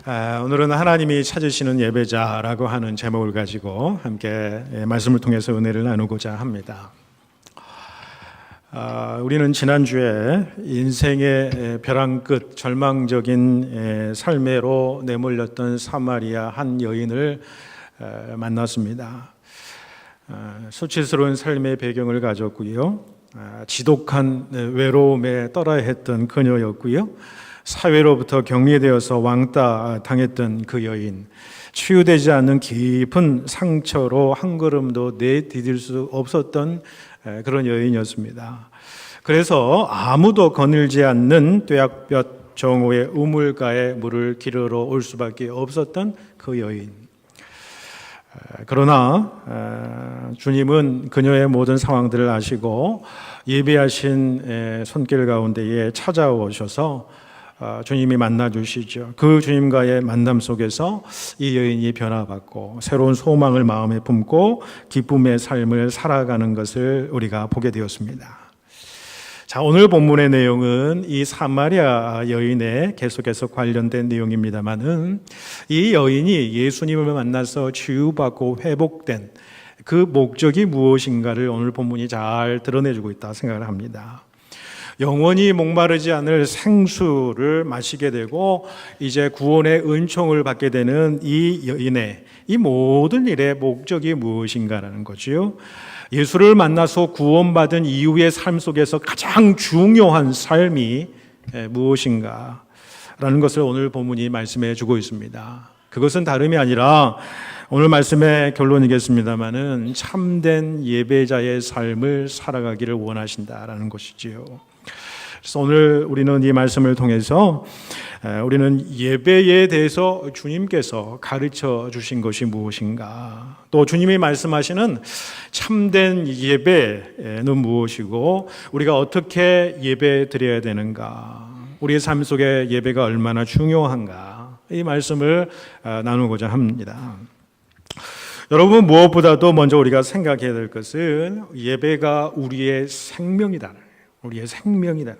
오늘은 하나님이 찾으시는 예배자라고 하는 제목을 가지고 함께 말씀을 통해서 은혜를 나누고자 합니다. 우리는 지난주에 인생의 벼랑 끝 절망적인 삶으로 내몰렸던 사마리아 한 여인을 만났습니다. 수치스러운 삶의 배경을 가졌고요. 지독한 외로움에 떨어야 했던 그녀였고요. 사회로부터 격리되어서 왕따 당했던 그 여인, 치유되지 않는 깊은 상처로 한 걸음도 내디딜 수 없었던 그런 여인이었습니다. 그래서 아무도 거닐지 않는 뙤약볕 정오의 우물가에 물을 기르러 올 수밖에 없었던 그 여인. 그러나 주님은 그녀의 모든 상황들을 아시고 예비하신 손길 가운데에 찾아오셔서 주님이 만나주시죠. 그 주님과의 만남 속에서 이 여인이 변화받고 새로운 소망을 마음에 품고 기쁨의 삶을 살아가는 것을 우리가 보게 되었습니다. 자, 오늘 본문의 내용은 이 사마리아 여인에 계속해서 관련된 내용입니다만은 이 여인이 예수님을 만나서 치유받고 회복된 그 목적이 무엇인가를 오늘 본문이 잘 드러내주고 있다 생각을 합니다. 영원히 목마르지 않을 생수를 마시게 되고 이제 구원의 은총을 받게 되는 이 여인의 이 모든 일의 목적이 무엇인가라는 거지요. 예수를 만나서 구원받은 이후의 삶 속에서 가장 중요한 삶이 무엇인가라는 것을 오늘 본문이 말씀해 주고 있습니다. 그것은 다름이 아니라 오늘 말씀의 결론이겠습니다마는 참된 예배자의 삶을 살아가기를 원하신다라는 것이지요. 그래서 오늘 우리는 이 말씀을 통해서 우리는 예배에 대해서 주님께서 가르쳐 주신 것이 무엇인가, 또 주님이 말씀하시는 참된 예배는 무엇이고 우리가 어떻게 예배 드려야 되는가, 우리의 삶 속에 예배가 얼마나 중요한가, 이 말씀을 나누고자 합니다. 여러분, 무엇보다도 먼저 우리가 생각해야 될 것은 예배가 우리의 생명이다. 우리의 생명이다.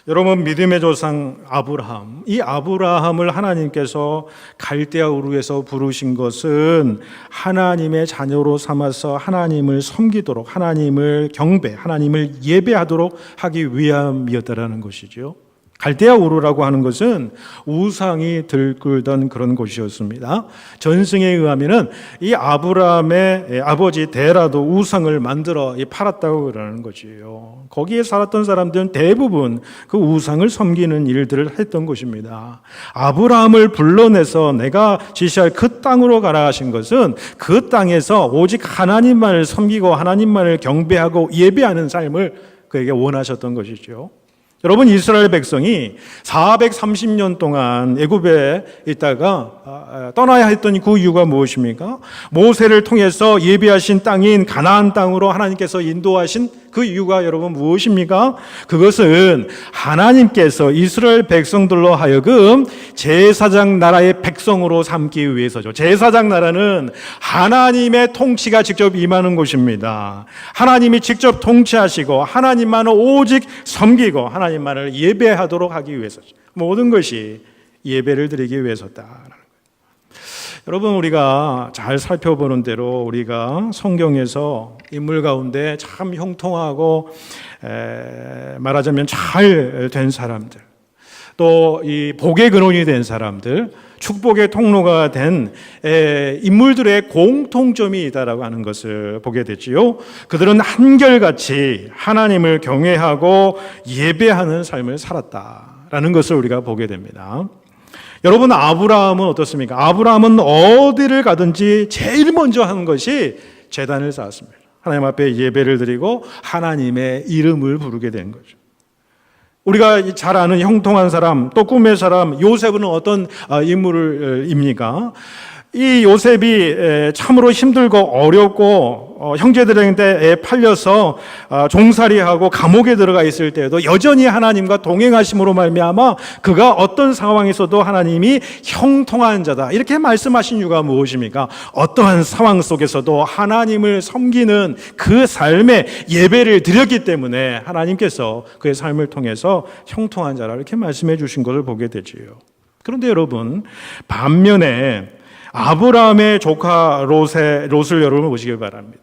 여러분, 믿음의 조상 아브라함, 이 아브라함을 하나님께서 갈대아 우르에서 부르신 것은 하나님의 자녀로 삼아서 하나님을 섬기도록, 하나님을 경배, 하나님을 예배하도록 하기 위함이었다라는 것이죠. 갈대아 우르라고 하는 것은 우상이 들끓던 그런 곳이었습니다. 전승에 의하면은 이 아브라함의 아버지 데라도 우상을 만들어 팔았다고 그러는 거지요. 거기에 살았던 사람들은 대부분 그 우상을 섬기는 일들을 했던 것입니다. 아브라함을 불러내서 내가 지시할 그 땅으로 가라 하신 것은 그 땅에서 오직 하나님만을 섬기고 하나님만을 경배하고 예배하는 삶을 그에게 원하셨던 것이죠. 여러분, 이스라엘 백성이 430년 동안 애굽에 있다가 떠나야 했던 그 이유가 무엇입니까? 모세를 통해서 예비하신 땅인 가나안 땅으로 하나님께서 인도하신 그 이유가 여러분 무엇입니까? 그것은 하나님께서 이스라엘 백성들로 하여금 제사장 나라의 백성으로 삼기 위해서죠. 제사장 나라는 하나님의 통치가 직접 임하는 곳입니다. 하나님이 직접 통치하시고 하나님만을 오직 섬기고 하나님만을 예배하도록 하기 위해서죠. 모든 것이 예배를 드리기 위해서다. 여러분, 우리가 잘 살펴보는 대로 우리가 성경에서 인물 가운데 참 형통하고 말하자면 잘 된 사람들, 또 이 복의 근원이 된 사람들, 축복의 통로가 된 인물들의 공통점이 있다라고 하는 것을 보게 되지요. 그들은 한결같이 하나님을 경외하고 예배하는 삶을 살았다라는 것을 우리가 보게 됩니다. 여러분, 아브라함은 어떻습니까? 아브라함은 어디를 가든지 제일 먼저 하는 것이 제단을 쌓았습니다. 하나님 앞에 예배를 드리고 하나님의 이름을 부르게 된 거죠. 우리가 잘 아는 형통한 사람, 또 꿈의 사람 요셉은 어떤 인물입니까? 이 요셉이 참으로 힘들고 어렵고 형제들한테 팔려서 종살이하고 감옥에 들어가 있을 때에도 여전히 하나님과 동행하심으로 말미암아 그가 어떤 상황에서도 하나님이 형통한 자다 이렇게 말씀하신 이유가 무엇입니까? 어떠한 상황 속에서도 하나님을 섬기는 그 삶에 예배를 드렸기 때문에 하나님께서 그의 삶을 통해서 형통한 자라 이렇게 말씀해 주신 것을 보게 되지요. 그런데 여러분, 반면에 아브라함의 조카 롯을 여러분 보시길 바랍니다.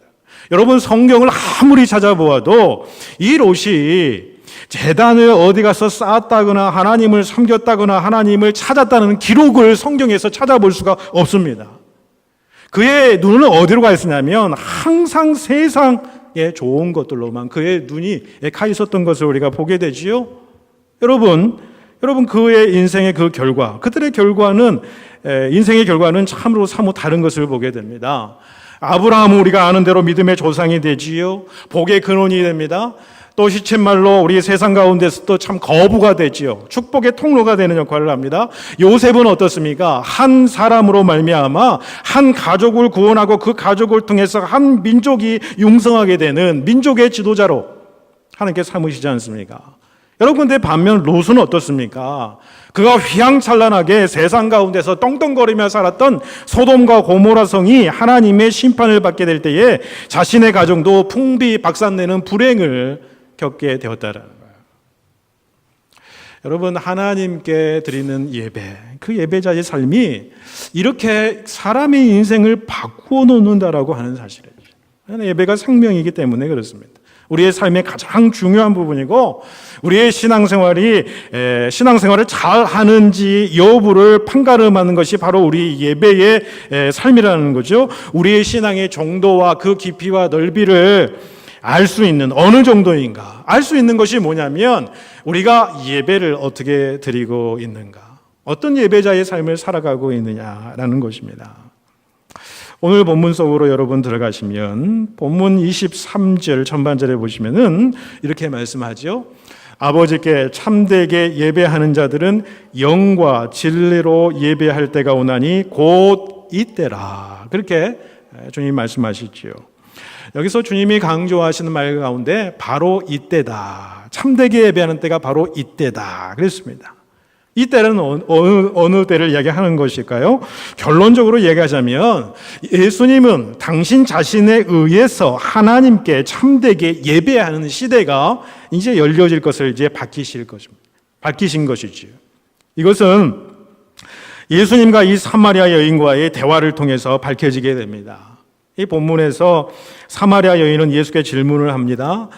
여러분, 성경을 아무리 찾아보아도 이 롯이 제단을 어디 가서 쌓았다거나 하나님을 섬겼다거나 하나님을 찾았다는 기록을 성경에서 찾아볼 수가 없습니다. 그의 눈은 어디로 가 있었냐면 항상 세상의 좋은 것들로만 그의 눈이 가 있었던 것을 우리가 보게 되지요. 여러분 그의 인생의 그 결과, 그들의 결과는 인생의 결과는 참으로 사뭇 다른 것을 보게 됩니다. 아브라함은 우리가 아는 대로 믿음의 조상이 되지요. 복의 근원이 됩니다. 또 시쳇말로 우리 세상 가운데서 또 참 거부가 되지요. 축복의 통로가 되는 역할을 합니다. 요셉은 어떻습니까? 한 사람으로 말미암아 한 가족을 구원하고 그 가족을 통해서 한 민족이 융성하게 되는 민족의 지도자로 하나님께 삼으시지 않습니까? 여러분, 근데 반면 롯은 어떻습니까? 그가 휘황찬란하게 세상 가운데서 떵떵거리며 살았던 소돔과 고모라 성이 하나님의 심판을 받게 될 때에 자신의 가정도 풍비박산내는 불행을 겪게 되었다라는 거예요. 여러분, 하나님께 드리는 예배, 그 예배자의 삶이 이렇게 사람의 인생을 바꾸어 놓는다라고 하는 사실이죠. 예배가 생명이기 때문에 그렇습니다. 우리의 삶의 가장 중요한 부분이고, 우리의 신앙생활을 잘 하는지 여부를 판가름하는 것이 바로 우리 예배의 삶이라는 거죠. 우리의 신앙의 정도와 그 깊이와 넓이를 알 수 있는, 어느 정도인가 알 수 있는 것이 뭐냐면 우리가 예배를 어떻게 드리고 있는가, 어떤 예배자의 삶을 살아가고 있느냐라는 것입니다. 오늘 본문 속으로 여러분 들어가시면 본문 23절 전반절에 보시면은 이렇게 말씀하죠. 아버지께 참되게 예배하는 자들은 영과 진리로 예배할 때가 오나니 곧 이때라. 그렇게 주님 말씀하시지요. 여기서 주님이 강조하시는 말 가운데 바로 이때다. 참되게 예배하는 때가 바로 이때다. 그랬습니다. 이 때는 어느 때를 이야기하는 것일까요? 결론적으로 얘기하자면 예수님은 당신 자신에 의해서 하나님께 참되게 예배하는 시대가 이제 열려질 것을 이제 밝히신 것이지요. 이것은 예수님과 이 사마리아 여인과의 대화를 통해서 밝혀지게 됩니다. 이 본문에서 사마리아 여인은 예수께 질문을 합니다.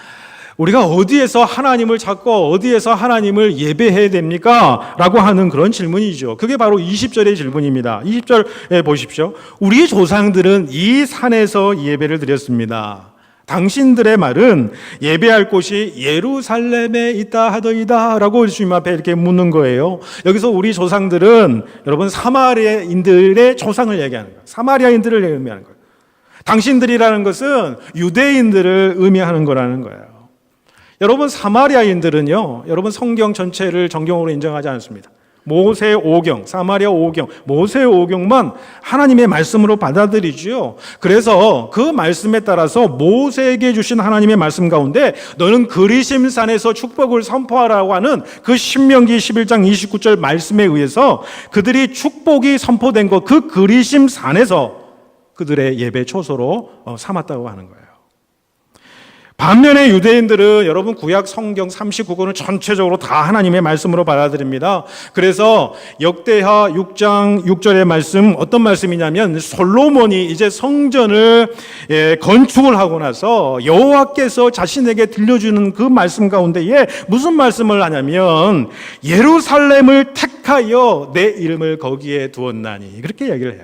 우리가 어디에서 하나님을 찾고 어디에서 하나님을 예배해야 됩니까? 라고 하는 그런 질문이죠. 그게 바로 20절의 질문입니다. 20절에 보십시오. 우리 조상들은 이 산에서 예배를 드렸습니다. 당신들의 말은 예배할 곳이 예루살렘에 있다 하더이다 라고 주님 앞에 이렇게 묻는 거예요. 여기서 우리 조상들은 여러분 사마리아인들의 조상을 얘기하는 거예요. 사마리아인들을 의미하는 거예요. 당신들이라는 것은 유대인들을 의미하는 거라는 거예요. 여러분, 사마리아인들은요, 여러분 성경 전체를 정경으로 인정하지 않습니다. 모세 오경, 사마리아 오경, 모세 오경만 하나님의 말씀으로 받아들이지요. 그래서 그 말씀에 따라서 모세에게 주신 하나님의 말씀 가운데 너는 그리심산에서 축복을 선포하라고 하는 그 신명기 11장 29절 말씀에 의해서 그들이 축복이 선포된 것, 그 그리심산에서 그들의 예배 초소로 삼았다고 하는 거예요. 반면에 유대인들은 여러분 구약 성경 39권을 전체적으로 다 하나님의 말씀으로 받아들입니다. 그래서 역대하 6장 6절의 말씀, 어떤 말씀이냐면 솔로몬이 이제 성전을 건축을 하고 나서 여호와께서 자신에게 들려주는 그 말씀 가운데에 무슨 말씀을 하냐면 예루살렘을 택하여 내 이름을 거기에 두었나니, 그렇게 이야기를 해요.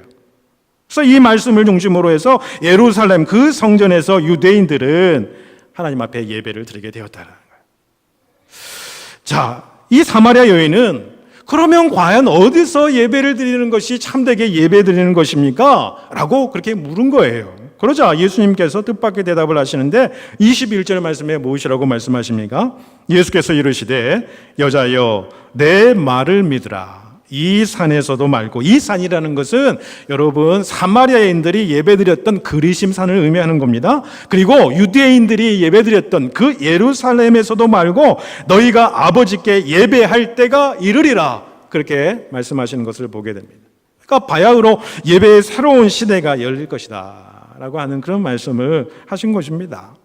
그래서 이 말씀을 중심으로 해서 예루살렘 그 성전에서 유대인들은 하나님 앞에 예배를 드리게 되었다는 거예요. 자, 이 사마리아 여인은 그러면 과연 어디서 예배를 드리는 것이 참되게 예배 드리는 것입니까? 라고 그렇게 물은 거예요. 그러자 예수님께서 뜻밖의 대답을 하시는데 21절 말씀에 무엇이라고 말씀하십니까? 예수께서 이르시되 여자여 내 말을 믿으라. 이 산에서도 말고, 이 산이라는 것은 여러분 사마리아인들이 예배드렸던 그리심산을 의미하는 겁니다. 그리고 유대인들이 예배드렸던 그 예루살렘에서도 말고 너희가 아버지께 예배할 때가 이르리라, 그렇게 말씀하시는 것을 보게 됩니다. 그러니까 바야흐로 예배의 새로운 시대가 열릴 것이다 라고 하는 그런 말씀을 하신 것입니다.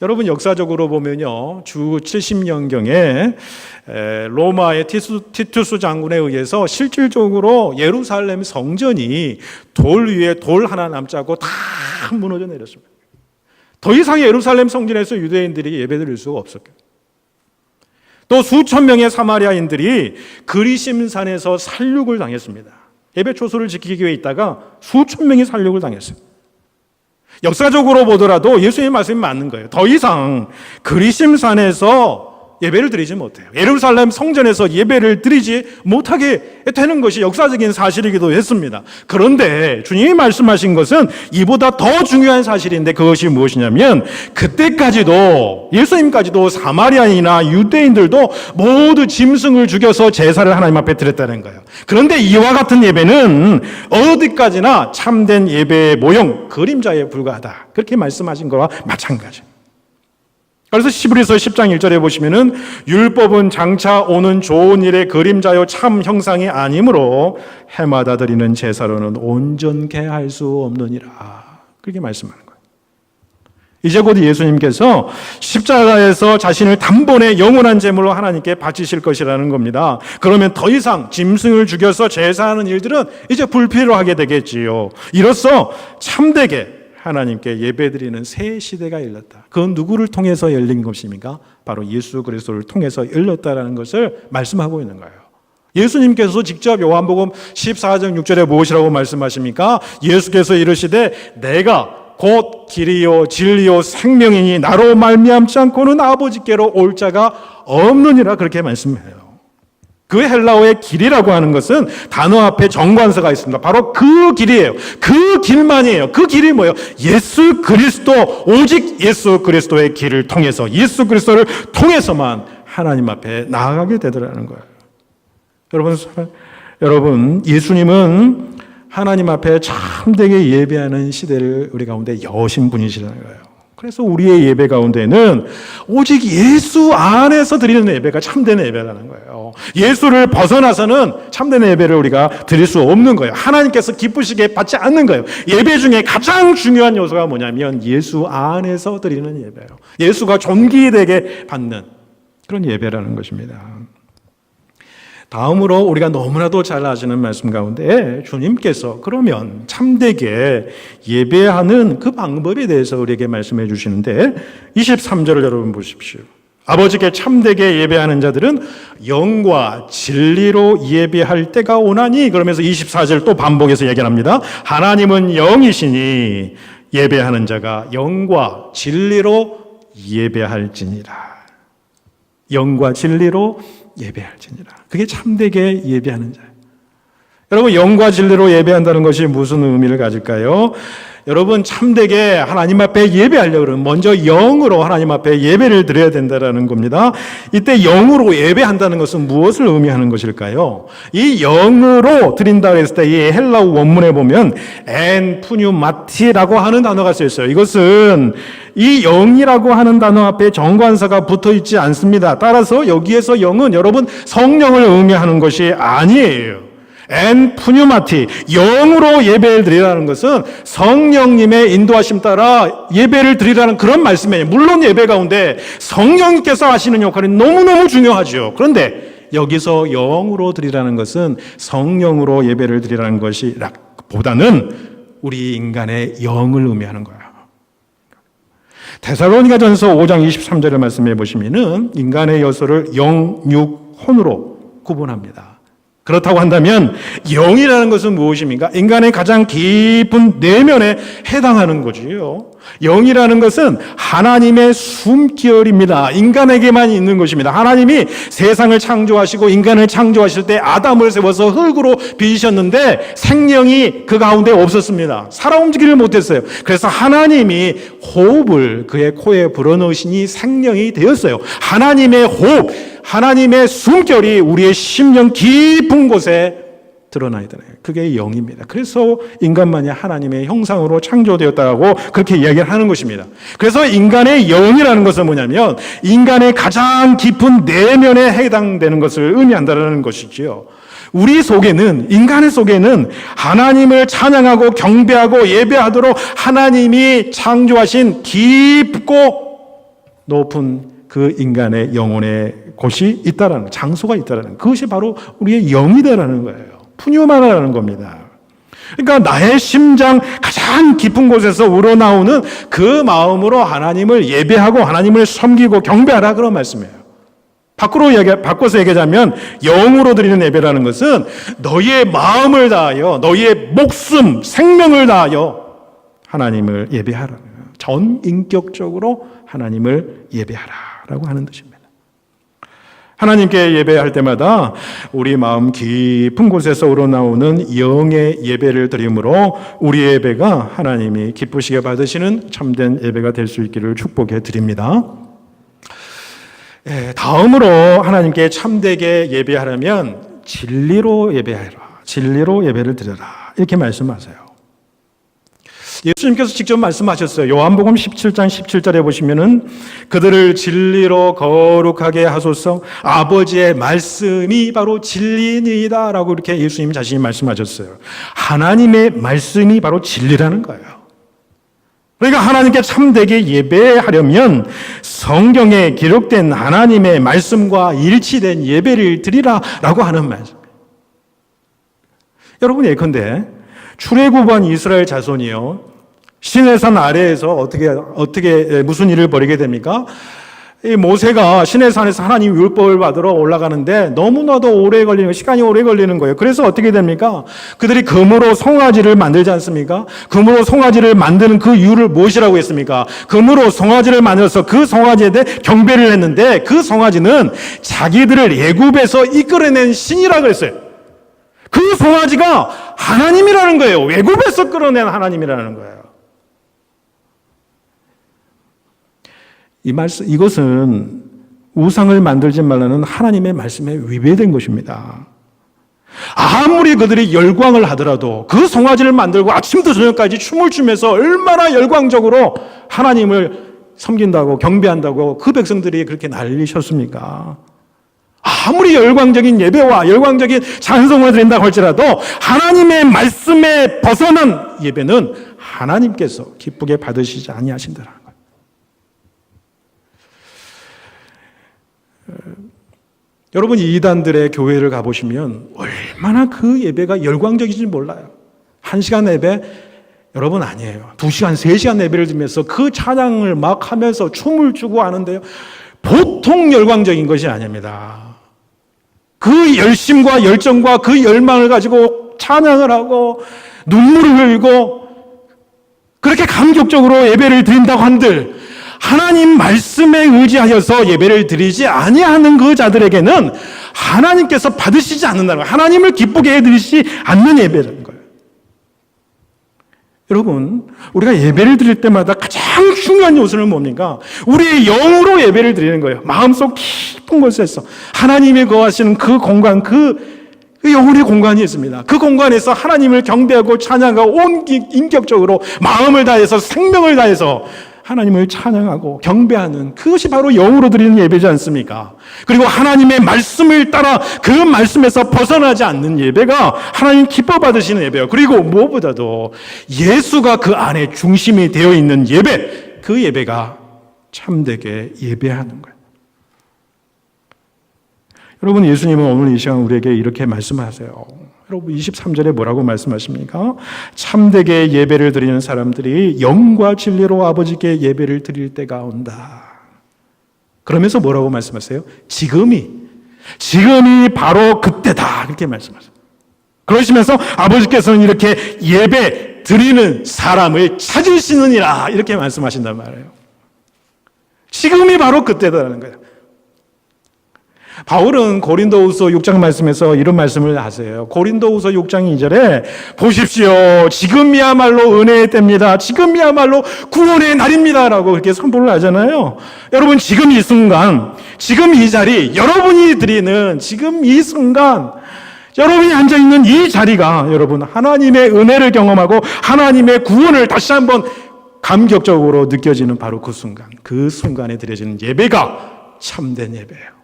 여러분 역사적으로 보면요, 주 70년경에 로마의 티투스 장군에 의해서 실질적으로 예루살렘 성전이 돌 위에 돌 하나 남지 않고 다 무너져 내렸습니다. 더 이상 예루살렘 성전에서 유대인들이 예배드릴 수가 없었고요. 또 수천 명의 사마리아인들이 그리심산에서 살육을 당했습니다. 예배 초소를 지키기 위해 있다가 수천 명이 살육을 당했어요. 역사적으로 보더라도 예수님의 말씀이 맞는 거예요. 더 이상 그리심산에서 예배를 드리지 못해요. 예루살렘 성전에서 예배를 드리지 못하게 되는 것이 역사적인 사실이기도 했습니다. 그런데 주님이 말씀하신 것은 이보다 더 중요한 사실인데, 그것이 무엇이냐면 그때까지도, 예수님까지도 사마리아인이나 유대인들도 모두 짐승을 죽여서 제사를 하나님 앞에 드렸다는 거예요. 그런데 이와 같은 예배는 어디까지나 참된 예배의 모형, 그림자에 불과하다, 그렇게 말씀하신 거와 마찬가지입니다. 그래서 히브리서 10장 1절에 보시면은 율법은 장차 오는 좋은 일의 그림자요 참 형상이 아니므로 해마다 드리는 제사로는 온전케 할 수 없느니라, 그렇게 말씀하는 거예요. 이제 곧 예수님께서 십자가에서 자신을 단번에 영원한 제물로 하나님께 바치실 것이라는 겁니다. 그러면 더 이상 짐승을 죽여서 제사하는 일들은 이제 불필요하게 되겠지요. 이로써 참되게 하나님께 예배드리는 새 시대가 열렸다. 그건 누구를 통해서 열린 것입니까? 바로 예수 그리스도를 통해서 열렸다라는 것을 말씀하고 있는 거예요. 예수님께서 직접 요한복음 14장 6절에 무엇이라고 말씀하십니까? 예수께서 이르시되 내가 곧 길이요 진리요 생명이니 나로 말미암지 않고는 아버지께로 올 자가 없느니라, 그렇게 말씀해요. 그 헬라어의 길이라고 하는 것은 단어 앞에 정관사가 있습니다. 바로 그 길이에요. 그 길만이에요. 그 길이 뭐예요? 예수 그리스도, 오직 예수 그리스도의 길을 통해서, 예수 그리스도를 통해서만 하나님 앞에 나아가게 되더라는 거예요. 여러분, 예수님은 하나님 앞에 참되게 예배하는 시대를 우리 가운데 여신 분이시라는 거예요. 그래서 우리의 예배 가운데는 오직 예수 안에서 드리는 예배가 참된 예배라는 거예요. 예수를 벗어나서는 참된 예배를 우리가 드릴 수 없는 거예요. 하나님께서 기쁘시게 받지 않는 거예요. 예배 중에 가장 중요한 요소가 뭐냐면 예수 안에서 드리는 예배예요. 예수가 존귀되게 받는 그런 예배라는 것입니다. 다음으로 우리가 너무나도 잘 아시는 말씀 가운데 주님께서 그러면 참되게 예배하는 그 방법에 대해서 우리에게 말씀해 주시는데, 23절을 여러분 보십시오. 아버지께 참되게 예배하는 자들은 영과 진리로 예배할 때가 오나니, 그러면서 24절 또 반복해서 얘기합니다. 하나님은 영이시니 예배하는 자가 영과 진리로 예배할지니라. 영과 진리로 예배할지니라. 그게 참되게 예배하는 자예요. 여러분, 영과 진리로 예배한다는 것이 무슨 의미를 가질까요? 여러분, 참되게 하나님 앞에 예배하려고 그러면 먼저 영으로 하나님 앞에 예배를 드려야 된다는 겁니다. 이때 영으로 예배한다는 것은 무엇을 의미하는 것일까요? 이 영으로 드린다고 했을 때 이 헬라어 원문에 보면 엔 푸뉴마티라고 하는 단어가 쓰여 있어요. 이것은 이 영이라고 하는 단어 앞에 정관사가 붙어 있지 않습니다. 따라서 여기에서 영은 여러분 성령을 의미하는 것이 아니에요. 엔 푸뉴마티, 영으로 예배를 드리라는 것은 성령님의 인도하심 따라 예배를 드리라는 그런 말씀이에요. 물론 예배 가운데 성령님께서 하시는 역할이 너무너무 중요하죠. 그런데 여기서 영으로 드리라는 것은 성령으로 예배를 드리라는 것이 보다는 우리 인간의 영을 의미하는 거예요. 데살로니가전서 5장 23절을 말씀해 보시면은 인간의 요소를 영, 육, 혼으로 구분합니다. 그렇다고 한다면 영이라는 것은 무엇입니까? 인간의 가장 깊은 내면에 해당하는 거지요. 영이라는 것은 하나님의 숨결입니다. 인간에게만 있는 것입니다. 하나님이 세상을 창조하시고 인간을 창조하실 때 아담을 세워서 흙으로 빚으셨는데 생명이 그 가운데 없었습니다. 살아 움직이를 못했어요. 그래서 하나님이 호흡을 그의 코에 불어넣으시니 생명이 되었어요. 하나님의 호흡, 하나님의 숨결이 우리의 심령 깊은 곳에 드러나야 되나요? 그게 영입니다. 그래서 인간만이 하나님의 형상으로 창조되었다고 그렇게 이야기를 하는 것입니다. 그래서 인간의 영이라는 것은 뭐냐면 인간의 가장 깊은 내면에 해당되는 것을 의미한다는 것이지요. 우리 속에는, 인간의 속에는 하나님을 찬양하고 경배하고 예배하도록 하나님이 창조하신 깊고 높은 그 인간의 영혼의 곳이 있다라는, 장소가 있다라는, 그것이 바로 우리의 영이다라는 거예요. 푸뉴마라는 겁니다. 그러니까 나의 심장 가장 깊은 곳에서 우러나오는 그 마음으로 하나님을 예배하고 하나님을 섬기고 경배하라, 그런 말씀이에요. 바꿔서 얘기하자면 영으로 드리는 예배라는 것은 너희의 마음을 다하여, 너희의 목숨, 생명을 다하여 하나님을 예배하라는 거예요. 전 인격적으로 하나님을 예배하라라고 하는 뜻입니다. 하나님께 예배할 때마다 우리 마음 깊은 곳에서 우러나오는 영의 예배를 드림으로 우리의 예배가 하나님이 기쁘시게 받으시는 참된 예배가 될 수 있기를 축복해 드립니다. 다음으로 하나님께 참되게 예배하려면 진리로 예배하라, 진리로 예배를 드려라, 이렇게 말씀하세요. 예수님께서 직접 말씀하셨어요. 요한복음 17장 17절에 보시면은 그들을 진리로 거룩하게 하소서, 아버지의 말씀이 바로 진리니이다 라고 이렇게 예수님 자신이 말씀하셨어요. 하나님의 말씀이 바로 진리라는 거예요. 그러니까 하나님께 참되게 예배하려면 성경에 기록된 하나님의 말씀과 일치된 예배를 드리라라고 하는 말씀. 여러분, 예컨대 출애굽한 이스라엘 자손이요, 시내산 아래에서 어떻게 무슨 일을 벌이게 됩니까? 이 모세가 시내산에서 하나님 율법을 받으러 올라가는데 너무나도 오래 걸리는, 시간이 오래 걸리는 거예요. 그래서 어떻게 됩니까? 그들이 금으로 송아지를 만들지 않습니까? 금으로 송아지를 만드는 그 이유를 무엇이라고 했습니까? 금으로 송아지를 만들어서 그 송아지에 대해 경배를 했는데 그 송아지는 자기들을 애굽에서 이끌어낸 신이라고 그랬어요. 그 송아지가 하나님이라는 거예요. 애굽에서 끌어낸 하나님이라는 거예요. 이것은 우상을 만들지 말라는 하나님의 말씀에 위배된 것입니다. 아무리 그들이 열광을 하더라도 그 송아지를 만들고 아침부터 저녁까지 춤을 추면서 얼마나 열광적으로 하나님을 섬긴다고 경배한다고 그 백성들이 그렇게 난리셨습니까? 아무리 열광적인 예배와 열광적인 찬송을 드린다고 할지라도 하나님의 말씀에 벗어난 예배는 하나님께서 기쁘게 받으시지 아니하신다라는 거예요. 여러분, 이단들의 교회를 가보시면 얼마나 그 예배가 열광적인지 몰라요. 1시간 예배, 여러분 아니에요. 2시간, 3시간 예배를 드리면서 그 찬양을 막 하면서 춤을 추고 하는데요, 보통 열광적인 것이 아닙니다. 그 열심과 열정과 그 열망을 가지고 찬양을 하고 눈물을 흘리고 그렇게 감격적으로 예배를 드린다고 한들 하나님 말씀에 의지하여서 예배를 드리지 아니하는 그 자들에게는 하나님께서 받으시지 않는다는 거예요. 하나님을 기쁘게 해드리지 않는 예배라는 거예요. 여러분, 우리가 예배를 드릴 때마다 가장 중요한 요소는 뭡니까? 우리의 영으로 예배를 드리는 거예요. 마음속 깊은 곳에서 하나님이 거하시는 그 공간, 그 영혼의 공간이 있습니다. 그 공간에서 하나님을 경배하고 찬양하고 온 인격적으로 마음을 다해서 생명을 다해서 하나님을 찬양하고 경배하는, 그것이 바로 영으로 드리는 예배지 않습니까? 그리고 하나님의 말씀을 따라 그 말씀에서 벗어나지 않는 예배가 하나님 기뻐 받으시는 예배예요. 그리고 무엇보다도 예수가 그 안에 중심이 되어 있는 예배, 그 예배가 참되게 예배하는 거예요. 여러분, 예수님은 오늘 이 시간 우리에게 이렇게 말씀하세요. 여러분, 23절에 뭐라고 말씀하십니까? 참되게 예배를 드리는 사람들이 영과 진리로 아버지께 예배를 드릴 때가 온다. 그러면서 뭐라고 말씀하세요? 지금이 바로 그때다, 이렇게 말씀하세요. 그러시면서 아버지께서는 이렇게 예배 드리는 사람을 찾으시느니라, 이렇게 말씀하신단 말이에요. 지금이 바로 그때다라는 거예요. 바울은 고린도후서 6장 말씀에서 이런 말씀을 하세요. 고린도후서 6장 2절에 보십시오, 지금이야말로 은혜의 때입니다, 지금이야말로 구원의 날입니다 라고 그렇게 선포를 하잖아요. 여러분, 지금 이 순간, 지금 이 자리, 여러분이 드리는 지금 이 순간, 여러분이 앉아있는 이 자리가 여러분 하나님의 은혜를 경험하고 하나님의 구원을 다시 한번 감격적으로 느껴지는 바로 그 순간, 그 순간에 드려지는 예배가 참된 예배예요.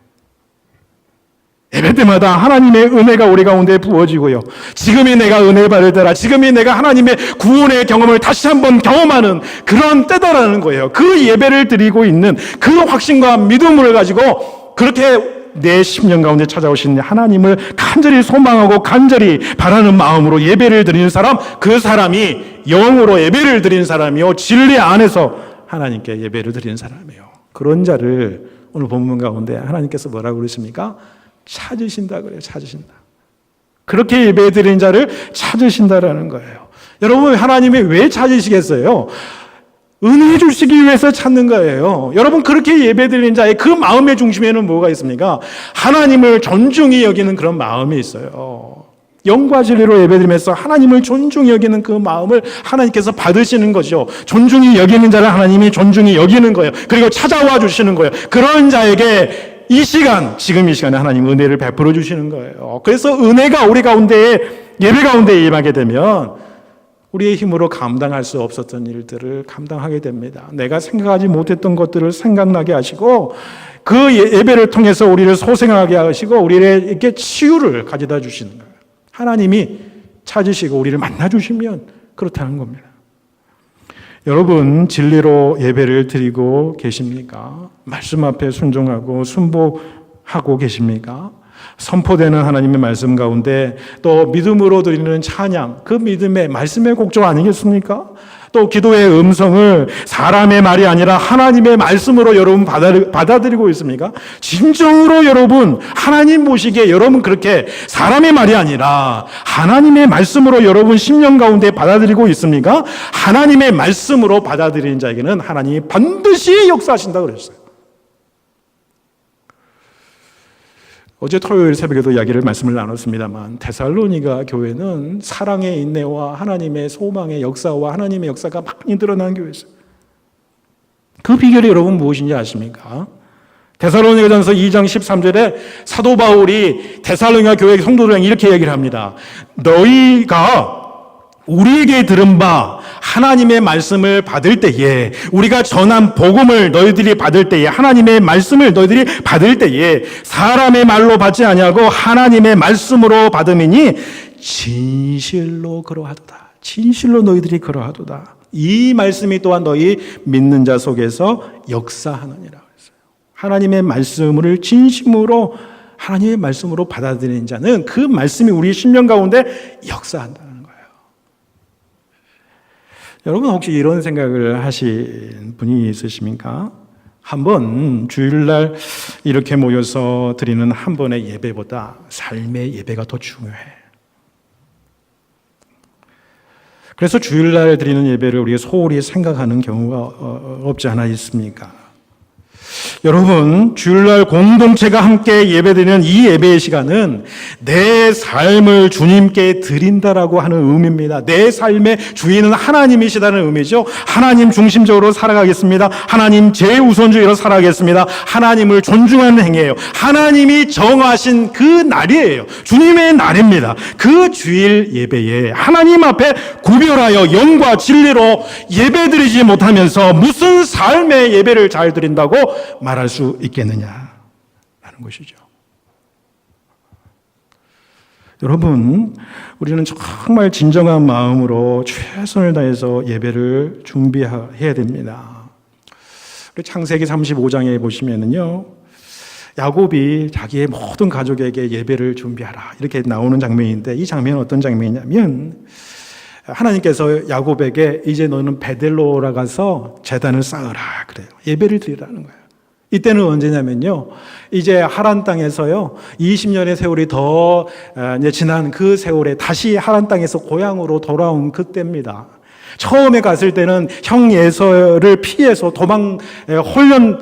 예배 때마다 하나님의 은혜가 우리 가운데 부어지고요. 지금이 내가 은혜 받을 때라, 지금이 내가 하나님의 구원의 경험을 다시 한번 경험하는 그런 때다라는 거예요. 그 예배를 드리고 있는 그 확신과 믿음을 가지고 그렇게 내 심령 가운데 찾아오신 하나님을 간절히 소망하고 간절히 바라는 마음으로 예배를 드리는 사람, 그 사람이 영으로 예배를 드리는 사람이요, 진리 안에서 하나님께 예배를 드리는 사람이에요. 그런 자를 오늘 본문 가운데 하나님께서 뭐라고 그러십니까? 찾으신다 그래요. 찾으신다. 그렇게 예배 드리는 자를 찾으신다라는 거예요. 여러분, 하나님이 왜 찾으시겠어요? 은혜 주시기 위해서 찾는 거예요. 여러분, 그렇게 예배 드리는 자의 그 마음의 중심에는 뭐가 있습니까? 하나님을 존중히 여기는 그런 마음이 있어요. 영과 진리로 예배드리면서 하나님을 존중히 여기는 그 마음을 하나님께서 받으시는 거죠. 존중히 여기는 자를 하나님이 존중히 여기는 거예요. 그리고 찾아와 주시는 거예요. 그런 자에게 이 시간, 지금 이 시간에 하나님 은혜를 베풀어 주시는 거예요. 그래서 은혜가 우리 가운데, 예배 가운데 임하게 되면 우리의 힘으로 감당할 수 없었던 일들을 감당하게 됩니다. 내가 생각하지 못했던 것들을 생각나게 하시고 그 예배를 통해서 우리를 소생하게 하시고 우리에게 치유를 가져다 주시는 거예요. 하나님이 찾으시고 우리를 만나주시면 그렇다는 겁니다. 여러분, 진리로 예배를 드리고 계십니까? 말씀 앞에 순종하고 순복하고 계십니까? 선포되는 하나님의 말씀 가운데 또 믿음으로 드리는 찬양, 그 믿음의 말씀의 곡조 아니겠습니까? 또 기도의 음성을 사람의 말이 아니라 하나님의 말씀으로 여러분 받아들이고 있습니까? 진정으로 여러분 하나님 보시기에 여러분 그렇게 사람의 말이 아니라 하나님의 말씀으로 여러분 심령 가운데 받아들이고 있습니까? 하나님의 말씀으로 받아들이는 자에게는 하나님이 반드시 역사하신다고 그랬어요. 어제 토요일 새벽에도 말씀을 나눴습니다만 데살로니가 교회는 사랑의 인내와 하나님의 소망의 역사와 하나님의 역사가 많이 드러난 교회였어요. 그 비결이 여러분 무엇인지 아십니까? 데살로니가전서 2장 13절에 사도 바울이 데살로니가 교회 성도들에게 이렇게 얘기를 합니다. 너희가 우리에게 들은 바 하나님의 말씀을 받을 때에, 우리가 전한 복음을 너희들이 받을 때에, 하나님의 말씀을 너희들이 받을 때에 사람의 말로 받지 아니하고 하나님의 말씀으로 받음이니 진실로 그러하도다. 진실로 너희들이 그러하도다. 이 말씀이 또한 너희 믿는 자 속에서 역사하느니라 그랬어요. 하나님의 말씀을 진심으로 하나님의 말씀으로 받아들이는 자는 그 말씀이 우리 심령 가운데 역사한다. 여러분, 혹시 이런 생각을 하신 분이 있으십니까? 한번 주일날 이렇게 모여서 드리는 한 번의 예배보다 삶의 예배가 더 중요해. 그래서 주일날 드리는 예배를 우리가 소홀히 생각하는 경우가 없지 않아 있습니까? 여러분, 주일날 공동체가 함께 예배드리는 이 예배의 시간은 내 삶을 주님께 드린다라고 하는 의미입니다. 내 삶의 주인은 하나님이시다는 의미죠. 하나님 중심적으로 살아가겠습니다. 하나님 제우선주의로 살아가겠습니다. 하나님을 존중하는 행위예요. 하나님이 정하신 그 날이에요. 주님의 날입니다. 그 주일 예배에 하나님 앞에 구별하여 영과 진리로 예배드리지 못하면서 무슨 삶의 예배를 잘 드린다고 말할 수 있겠느냐라는 것이죠. 여러분, 우리는 정말 진정한 마음으로 최선을 다해서 예배를 준비해야 됩니다. 창세기 35장에 보시면은요, 야곱이 자기의 모든 가족에게 예배를 준비하라 이렇게 나오는 장면인데, 이 장면은 어떤 장면이냐면 하나님께서 야곱에게 이제 너는 베델로라 가서 제단을 쌓으라 그래요. 예배를 드리라는 거예요. 이때는 언제냐면요, 이제 하란 땅에서요 20년의 세월이 더 이제 지난 그 세월에 다시 하란 땅에서 고향으로 돌아온 그때입니다. 처음에 갔을 때는 형 예서를 피해서 홀연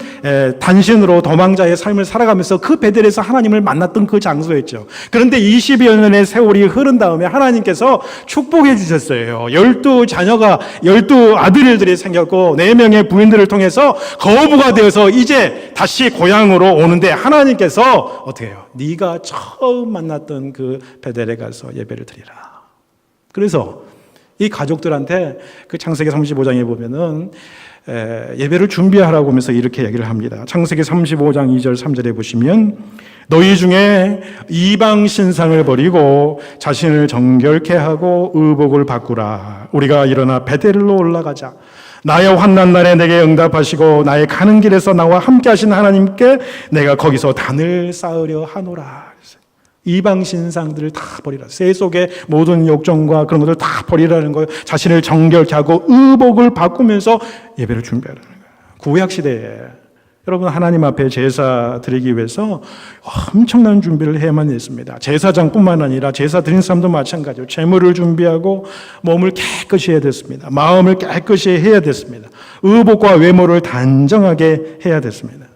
단신으로 도망자의 삶을 살아가면서 그 베델에서 하나님을 만났던 그 장소였죠. 그런데 20여 년의 세월이 흐른 다음에 하나님께서 축복해 주셨어요. 12 아들들이 생겼고 4명의 부인들을 통해서 거부가 되어서 이제 다시 고향으로 오는데 하나님께서 어떻게 해요? 네가 처음 만났던 그 베델에 가서 예배를 드리라. 그래서 이 가족들한테 그 창세기 35장에 보면은 예배를 준비하라고 하면서 이렇게 얘기를 합니다. 창세기 35장 2절 3절에 보시면 너희 중에 이방 신상을 버리고 자신을 정결케 하고 의복을 바꾸라. 우리가 일어나 베델로 올라가자. 나의 환난 날에 내게 응답하시고 나의 가는 길에서 나와 함께 하신 하나님께 내가 거기서 단을 쌓으려 하노라. 이방 신상들을 다 버리라. 세 속의 모든 욕정과 그런 것들 다 버리라는 거예요. 자신을 정결케 하고 의복을 바꾸면서 예배를 준비하라는 거예요. 구약 시대에 여러분 하나님 앞에 제사 드리기 위해서 엄청난 준비를 해야만 했습니다. 제사장뿐만 아니라 제사 드린 사람도 마찬가지로 제물을 준비하고 몸을 깨끗이 해야 됐습니다. 마음을 깨끗이 해야 됐습니다. 의복과 외모를 단정하게 해야 됐습니다.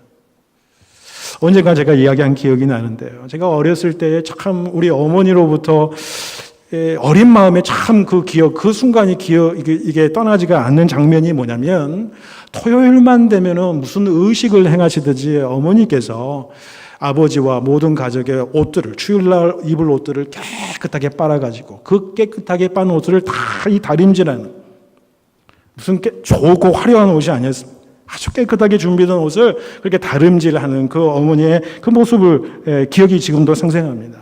언젠가 제가 이야기한 기억이 나는데요. 제가 어렸을 때 참 우리 어머니로부터 어린 마음에 참 그 기억, 그 순간이 이게 떠나지가 않는 장면이 뭐냐면 토요일만 되면은 무슨 의식을 행하시듯이 어머니께서 아버지와 모든 가족의 옷들을 주일날 입을 옷들을 깨끗하게 빨아가지고 그 깨끗하게 빤 옷들을 다 이 다림질하는 무슨 좋고 화려한 옷이 아니었습니다. 아주 깨끗하게 준비된 옷을 그렇게 다림질하는 그 어머니의 그 모습을 기억이 지금도 생생합니다.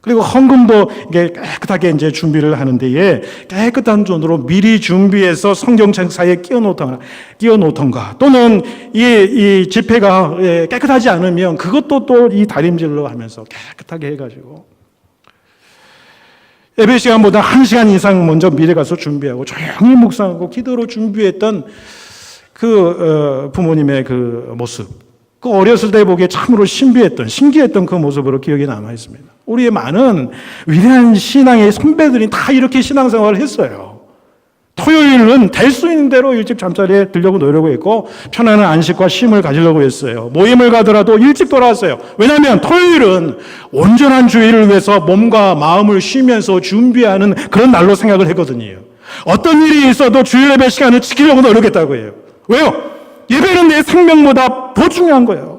그리고 헌금도 이게 깨끗하게 이제 준비를 하는데 깨끗한 돈으로 미리 준비해서 성경책 사이에 끼워놓던가 또는 이 지폐가 깨끗하지 않으면 그것도 또 이 다림질로 하면서 깨끗하게 해가지고 예배 시간보다 1시간 이상 먼저 미리 가서 준비하고 조용히 묵상하고 기도로 준비했던 그 부모님의 그 모습, 그 어렸을 때 보기에 참으로 신기했던 그 모습으로 기억이 남아 있습니다. 우리의 많은 위대한 신앙의 선배들이 다 이렇게 신앙생활을 했어요. 토요일은 될 수 있는 대로 일찍 잠자리에 들려고 노력을 했고 편안한 안식과 쉼을 가지려고 했어요. 모임을 가더라도 일찍 돌아왔어요. 왜냐하면 토요일은 온전한 주일을 위해서 몸과 마음을 쉬면서 준비하는 그런 날로 생각을 했거든요. 어떤 일이 있어도 주일 예배 시간을 지키려고 노력했다고 해요. 왜요? 예배는 내 생명보다 더 중요한 거예요.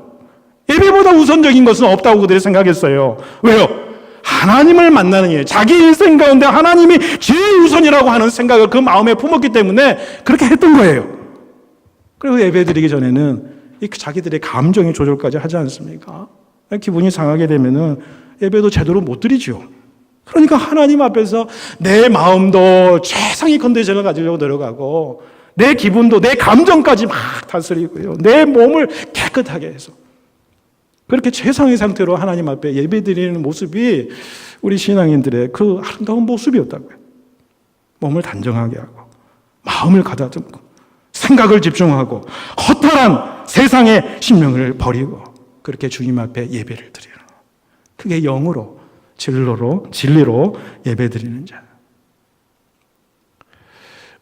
예배보다 우선적인 것은 없다고 그들이 생각했어요. 왜요? 하나님을 만나는 일, 자기 인생 가운데 하나님이 제일 우선이라고 하는 생각을 그 마음에 품었기 때문에 그렇게 했던 거예요. 그리고 예배 드리기 전에는 자기들의 감정의 조절까지 하지 않습니까? 기분이 상하게 되면은 예배도 제대로 못 드리죠. 그러니까 하나님 앞에서 내 마음도 최상의 컨디션을 가지려고 노력하고 내 기분도 내 감정까지 막 다스리고요. 내 몸을 깨끗하게 해서 그렇게 최상의 상태로 하나님 앞에 예배드리는 모습이 우리 신앙인들의 그 아름다운 모습이었다고요. 몸을 단정하게 하고 마음을 가다듬고 생각을 집중하고 허탈한 세상의 심령을 버리고 그렇게 주님 앞에 예배를 드리는 그게 영으로 진리로 예배드리는 자.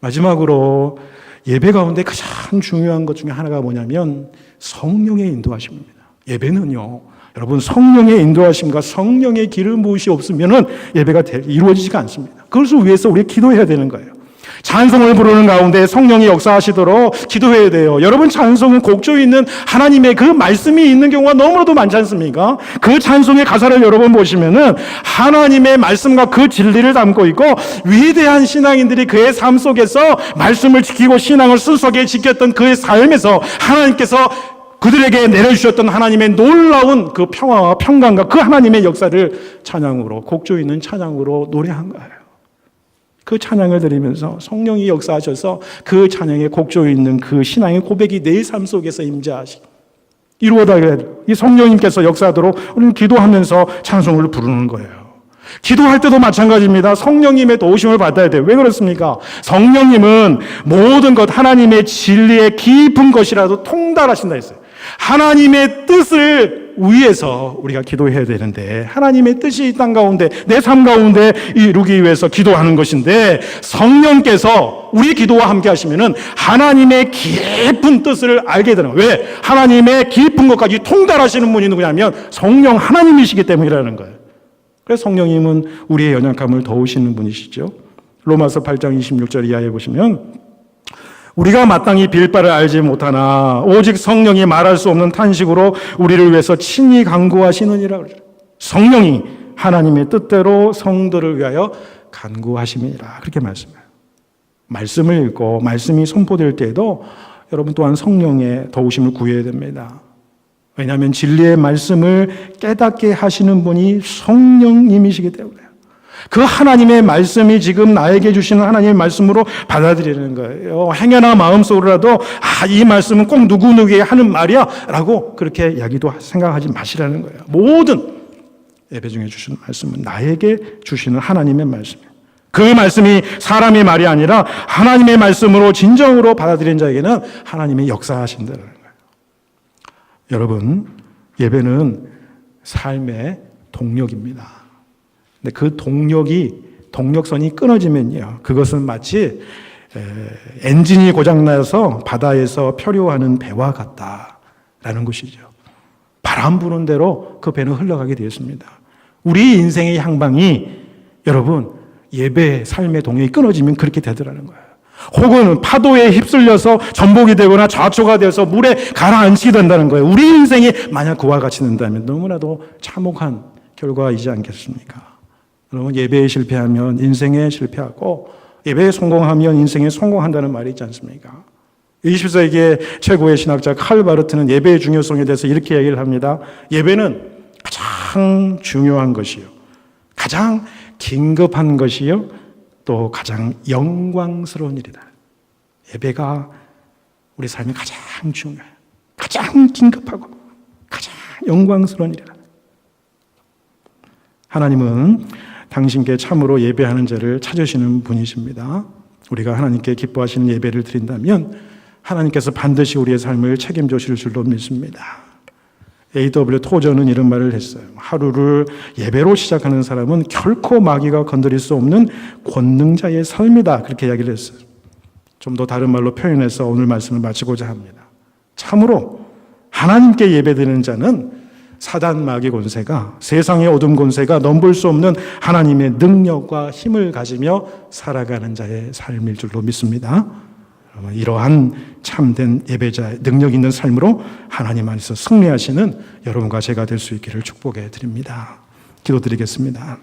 마지막으로 예배 가운데 가장 중요한 것 중에 하나가 뭐냐면 성령의 인도하심입니다. 예배는요, 여러분 성령의 인도하심과 성령의 기름 부으심이 없으면 예배가 이루어지지가 않습니다. 그것을 위해서 우리 기도해야 되는 거예요. 찬송을 부르는 가운데 성령이 역사하시도록 기도해야 돼요. 여러분 찬송은 곡조에 있는 하나님의 그 말씀이 있는 경우가 너무나도 많지 않습니까? 그 찬송의 가사를 여러분 보시면은 하나님의 말씀과 그 진리를 담고 있고 위대한 신앙인들이 그의 삶 속에서 말씀을 지키고 신앙을 순수하게 지켰던 그의 삶에서 하나님께서 그들에게 내려주셨던 하나님의 놀라운 그 평화와 평강과 그 하나님의 역사를 찬양으로 곡조 있는 찬양으로 노래한 거예요. 그 찬양을 드리면서 성령이 역사하셔서 그 찬양의 곡조에 있는 그 신앙의 고백이 내 삶 속에서 이루어져야 돼요. 이 성령님께서 역사하도록 우리는 기도하면서 찬송을 부르는 거예요. 기도할 때도 마찬가지입니다. 성령님의 도우심을 받아야 돼요. 왜 그렇습니까? 성령님은 모든 것 하나님의 진리의 깊은 것이라도 통달하신다 했어요. 하나님의 뜻을 위해서 우리가 기도해야 되는데 하나님의 뜻이 이 땅 가운데 내 삶 가운데 이루기 위해서 기도하는 것인데 성령께서 우리 기도와 함께 하시면은 하나님의 깊은 뜻을 알게 되는 거예요. 왜? 하나님의 깊은 것까지 통달하시는 분이 누구냐면 성령 하나님이시기 때문이라는 거예요. 그래서 성령님은 우리의 연약함을 도우시는 분이시죠. 로마서 8장 26절 이하에 보시면 우리가 마땅히 빌 바를 알지 못하나 오직 성령이 말할 수 없는 탄식으로 우리를 위해서 친히 간구하시느니라. 성령이 하나님의 뜻대로 성도를 위하여 간구하심이라. 그렇게 말씀해요. 말씀을 읽고 말씀이 선포될 때에도 여러분 또한 성령의 도우심을 구해야 됩니다. 왜냐하면 진리의 말씀을 깨닫게 하시는 분이 성령님이시기 때문에요. 그 하나님의 말씀이 지금 나에게 주시는 하나님의 말씀으로 받아들이는 거예요. 행여나 마음속으로라도 이 말씀은 꼭 누구누구에게 하는 말이야 라고 그렇게 이야기도 생각하지 마시라는 거예요. 모든 예배 중에 주시는 말씀은 나에게 주시는 하나님의 말씀이에요. 그 말씀이 사람의 말이 아니라 하나님의 말씀으로 진정으로 받아들인 자에게는 하나님의 역사하신다는 거예요. 여러분, 예배는 삶의 동력입니다. 근데 그 동력선이 끊어지면요, 그것은 마치 엔진이 고장나서 바다에서漂流하는 배와 같다라는 것이죠. 바람 부는 대로 그 배는 흘러가게 되었습니다. 우리 인생의 향방이 여러분 예배 삶의 동력이 끊어지면 그렇게 되더라는 거예요. 혹은 파도에 휩쓸려서 전복이 되거나 좌초가 되어서 물에 가라앉히게 된다는 거예요. 우리 인생이 만약 그와 같이 된다면 너무나도 참혹한 결과이지 않겠습니까? 여러분, 예배에 실패하면 인생에 실패하고 예배에 성공하면 인생에 성공한다는 말이 있지 않습니까? 20세기의 최고의 신학자 칼 바르트는 예배의 중요성에 대해서 이렇게 얘기를 합니다. 예배는 가장 중요한 것이요, 가장 긴급한 것이요, 또 가장 영광스러운 일이다. 예배가 우리 삶이 가장 중요해요. 가장 긴급하고 가장 영광스러운 일이다. 하나님은 당신께 참으로 예배하는 자를 찾으시는 분이십니다. 우리가 하나님께 기뻐하시는 예배를 드린다면 하나님께서 반드시 우리의 삶을 책임져 주실 줄로 믿습니다. A.W. 토저는 이런 말을 했어요. 하루를 예배로 시작하는 사람은 결코 마귀가 건드릴 수 없는 권능자의 삶이다. 그렇게 이야기를 했어요. 좀 더 다른 말로 표현해서 오늘 말씀을 마치고자 합니다. 참으로 하나님께 예배드리는 자는 사단 마귀 권세가, 세상의 어둠 권세가 넘볼 수 없는 하나님의 능력과 힘을 가지며 살아가는 자의 삶일 줄로 믿습니다. 이러한 참된 예배자의 능력 있는 삶으로 하나님 안에서 승리하시는 여러분과 제가 될 수 있기를 축복해 드립니다. 기도드리겠습니다.